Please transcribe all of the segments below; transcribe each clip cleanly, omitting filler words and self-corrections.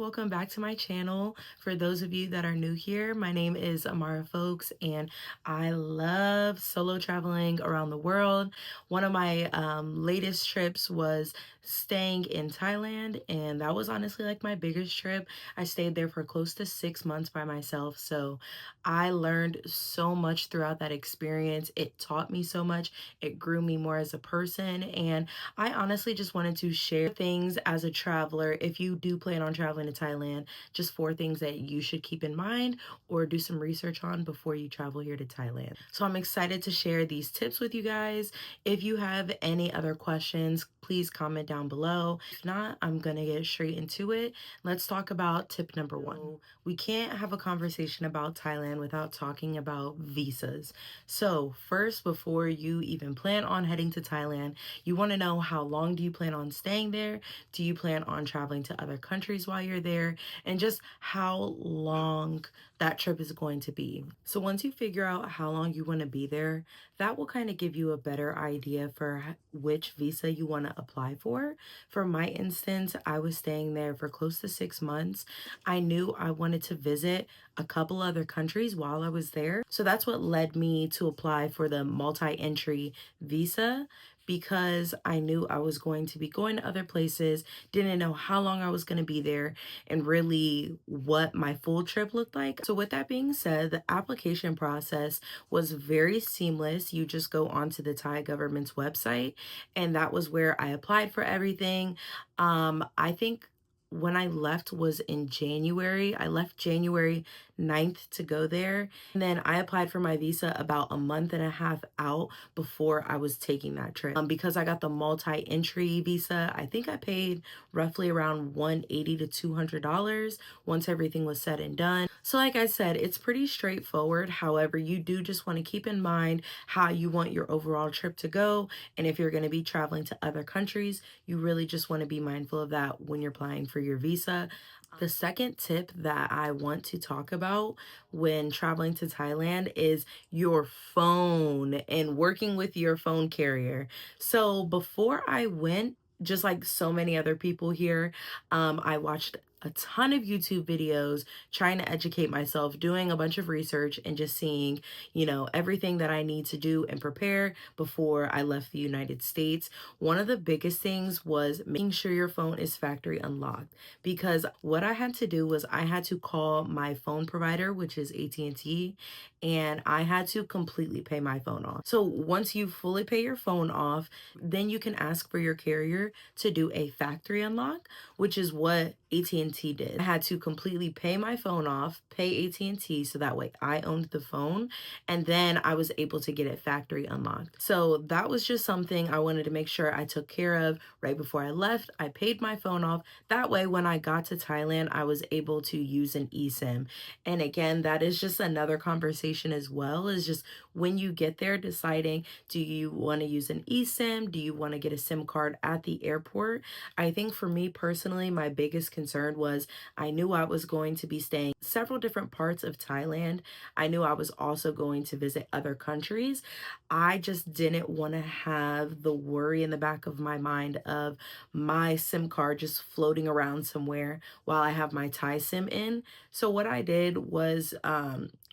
welcome back to my channel. For those of you that are new here, my name is Amara Folks and I love solo traveling around the world. One of my latest trips was staying in Thailand, and that was honestly like my biggest trip. I stayed there for close to 6 months by myself, so I learned so much throughout that experience. It taught me so much. It grew me more as a person, and I honestly just wanted to share things as a traveler. If you do plan on traveling to Thailand, just 4 things that you should keep in mind or do some research on before you travel here to Thailand. So I'm excited to share these tips with you guys. If you have any other questions, please comment down below. If not, I'm gonna get straight into it. Let's talk about tip number 1. We can't have a conversation about Thailand without talking about visas. So first, before you even plan on heading to Thailand, you want to know how long do you plan on staying there? Do you plan on traveling to other countries while you're there? And just how long that trip is going to be. So once you figure out how long you want to be there, that will kind of give you a better idea for which visa you want to apply for. For my instance, I was staying there for close to 6 months. I knew I wanted to visit a couple other countries while I was there. So that's what led me to apply for the multi-entry visa, because I knew I was going to be going to other places, didn't know how long I was going to be there, and really what my full trip looked like. So with that being said, the application process was very seamless. You just go onto the Thai government's website, and that was where I applied for everything. I think when I left was in January. I left January 9th to go there. And then I applied for my visa about a month and a half out before I was taking that trip. Because I got the multi-entry visa, I think I paid roughly around $180 to $200 once everything was said and done. So like I said, it's pretty straightforward. However, you do just want to keep in mind how you want your overall trip to go. And if you're going to be traveling to other countries, you really just want to be mindful of that when you're applying for your visa. The second tip that I want to talk about when traveling to Thailand is your phone and working with your phone carrier. So before I went, just like so many other people here, I watched a ton of YouTube videos trying to educate myself, doing a bunch of research and just seeing, everything that I need to do and prepare before I left the United States. One of the biggest things was making sure your phone is factory unlocked, because what I had to do was I had to call my phone provider, which is AT&T, and I had to completely pay my phone off. So once you fully pay your phone off, then you can ask for your carrier to do a factory unlock, which is what AT&T did. I had to completely pay my phone off, pay AT&T so that way I owned the phone, and then I was able to get it factory unlocked. So that was just something I wanted to make sure I took care of right before I left. I paid my phone off. That way when I got to Thailand, I was able to use an eSIM. And again, that is just another conversation as well, is just when you get there deciding, do you want to use an eSIM? Do you want to get a SIM card at the airport? I think for me personally, my biggest concern was I knew I was going to be staying several different parts of Thailand. I knew I was also going to visit other countries. I just didn't want to have the worry in the back of my mind of my SIM card just floating around somewhere while I have my Thai SIM in. So what I did was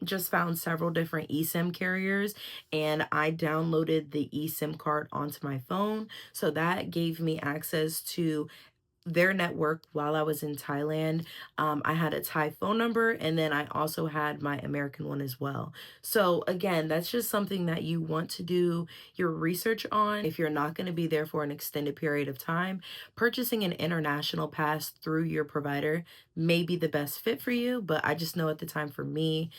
just found several different eSIM carriers, and I downloaded the eSIM card onto my phone. So that gave me access to their network while I was in Thailand. I had a Thai phone number, and then I also had my American one as well. So again, that's just something that you want to do your research on. If you're not going to be there for an extended period of time, purchasing an international pass through your provider may be the best fit for you, but I just know at the time for me,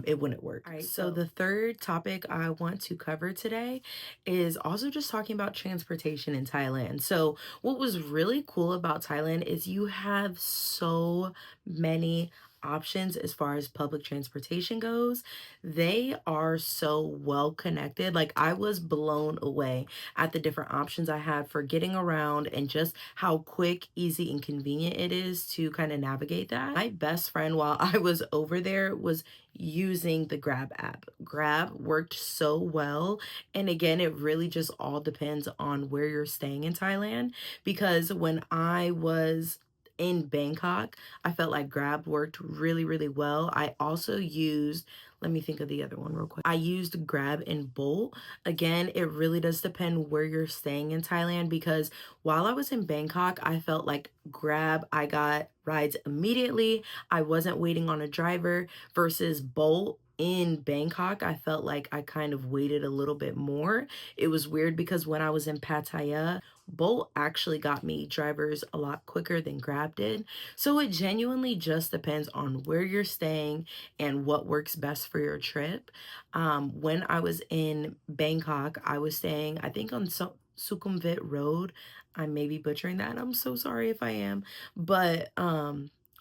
it wouldn't work. All right, so the third topic I want to cover today is also just talking about transportation in Thailand. So what was really cool about Thailand is you have so many options as far as public transportation goes. They are so well connected. Like, I was blown away at the different options I had for getting around and just how quick, easy, and convenient it is to kind of navigate that. My best friend while I was over there was using the Grab app. Grab worked so well. And again, it really just all depends on where you're staying in Thailand, because when I was in Bangkok, I felt like Grab worked really, really well. I also used, let me think of the other one real quick. I used Grab and Bolt. Again, it really does depend where you're staying in Thailand, because while I was in Bangkok, I felt like Grab, I got rides immediately. I wasn't waiting on a driver, versus Bolt in Bangkok, I felt like I kind of waited a little bit more. It was weird because when I was in Pattaya, Bolt actually got me drivers a lot quicker than Grab did. So it genuinely just depends on where you're staying and what works best for your trip. When I was in Bangkok, I was staying, I think, on Sukhumvit Road. I may be butchering that. I'm so sorry if I am. But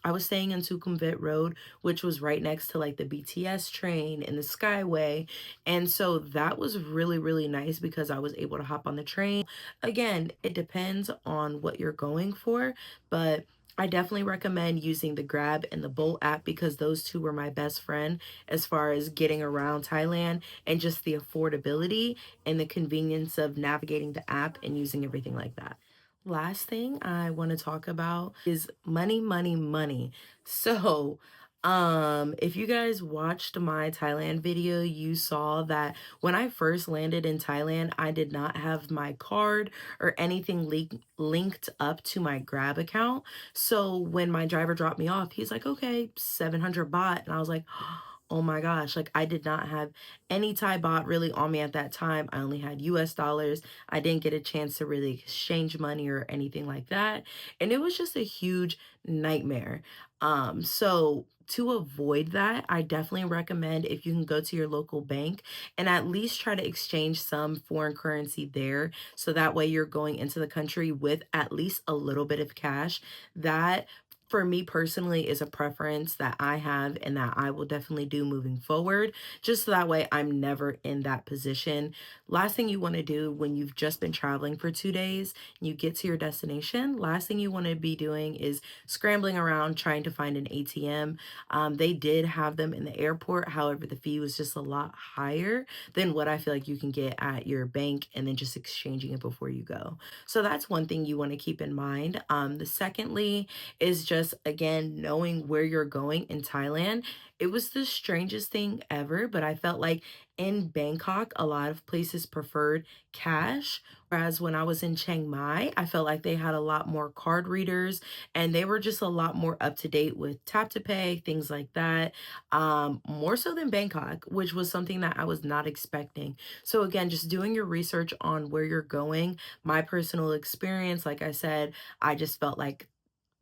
I was staying in Sukhumvit Road, which was right next to like the BTS train and the Skyway. And so that was really, really nice because I was able to hop on the train. Again, it depends on what you're going for, but I definitely recommend using the Grab and the Bolt app because those two were my best friend as far as getting around Thailand and just the affordability and the convenience of navigating the app and using everything like that. Last thing I want to talk about is money, money, money. So, if you guys watched my Thailand video, you saw that when I first landed in Thailand, I did not have my card or anything linked up to my Grab account. So when my driver dropped me off, he's like, okay, 700 baht. And I was like, oh my gosh, like I did not have any Thai baht really on me at that time. I only had US dollars. I didn't get a chance to really exchange money or anything like that. And it was just a huge nightmare. So to avoid that, I definitely recommend if you can go to your local bank and at least try to exchange some foreign currency there. So that way you're going into the country with at least a little bit of cash. That for me personally is a preference that I have and that I will definitely do moving forward, just so that way I'm never in that position. Last thing you want to do when you've just been traveling for 2 days and you get to your destination, last thing you want to be doing is scrambling around trying to find an ATM. They did have them in the airport. However, the fee was just a lot higher than what I feel like you can get at your bank and then just exchanging it before you go. So that's one thing you want to keep in mind. The secondly is just, again, knowing where you're going in Thailand. It was the strangest thing ever, but I felt like in Bangkok, a lot of places preferred cash. Whereas when I was in Chiang Mai, I felt like they had a lot more card readers and they were just a lot more up to date with tap to pay, things like that. More so than Bangkok, which was something that I was not expecting. So again, just doing your research on where you're going. My personal experience, like I said, I just felt like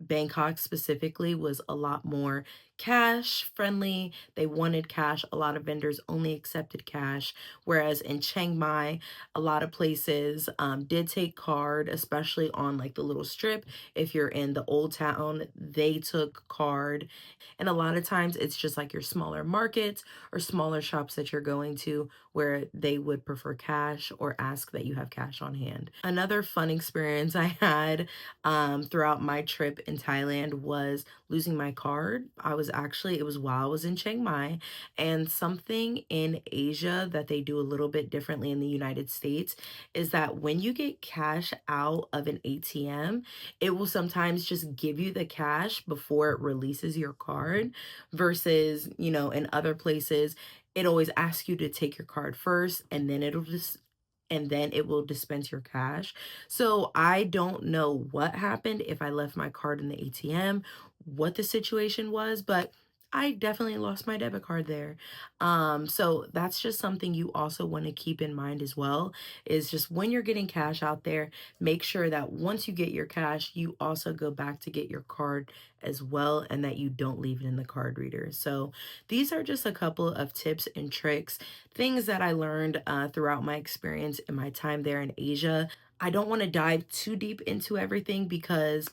Bangkok specifically was a lot more cash friendly. They wanted cash. A lot of vendors only accepted cash. Whereas in Chiang Mai, a lot of places did take card, especially on like the little strip. If you're in the old town, they took card. And a lot of times it's just like your smaller markets or smaller shops that you're going to where they would prefer cash or ask that you have cash on hand. Another fun experience I had throughout my trip in Thailand was losing my card. It was while I was in Chiang Mai, and something in Asia that they do a little bit differently in the United States is that when you get cash out of an ATM, it will sometimes just give you the cash before it releases your card versus, in other places, it always asks you to take your card first and then it will dispense your cash. So I don't know what happened, if I left my card in the ATM, what the situation was, but I definitely lost my debit card there. So that's just something you also want to keep in mind as well, is just when you're getting cash out there, make sure that once you get your cash, you also go back to get your card as well and that you don't leave it in the card reader. So these are just a couple of tips and tricks, things that I learned throughout my experience in my time there in Asia. I don't want to dive too deep into everything because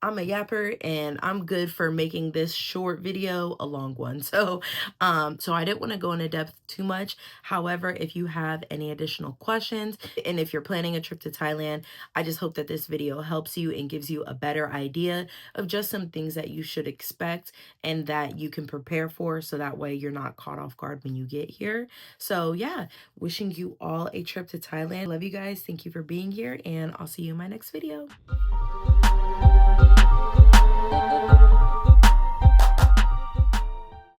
I'm a yapper and I'm good for making this short video a long one. So I didn't want to go into depth too much. However, if you have any additional questions and if you're planning a trip to Thailand, I just hope that this video helps you and gives you a better idea of just some things that you should expect and that you can prepare for so that way you're not caught off guard when you get here. So yeah, wishing you all a trip to Thailand. Love you guys. Thank you for being here and I'll see you in my next video.